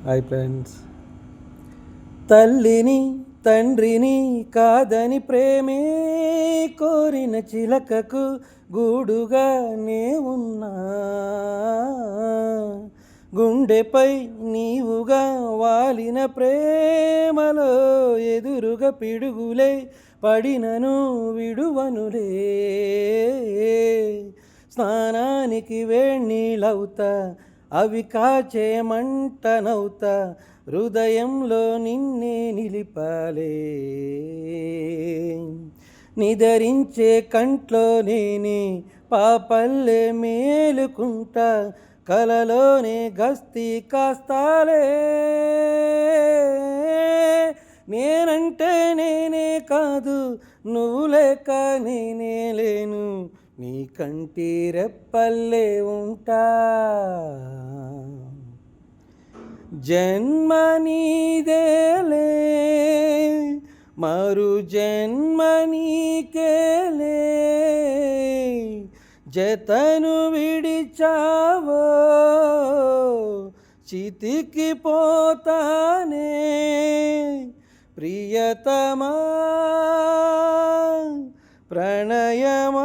Hi friends. తల్లిని తండ్రిని కాదని ప్రేమే కోరిన చిలకకు గూడుగా నే ఉన్నా, గుండెపై నీవుగా వాలిన ప్రేమలో ఎదురుగా పిడుగులే పడినను విడువనులే. స్నానానికి వేణీలవుతా, అవి కాచే మంటనవుతా, హృదయంలో నిన్నే నిలిపాలే. నిదరించే కంట్లో నేనే పాపల్లే మేలుకుంటా, కలలోనే గస్తీ కాస్తాలే. నేనంటే నేనే కాదు, నువ్వు లేక నేనే లేను, నీ కంటి రెప్పల్లే ఉంటా. జన్మ నీదేలే, మరు జన్మ నీకేలే, జతను విడిచావో చితికి పోతానే. ప్రియతమా ప్రణయమా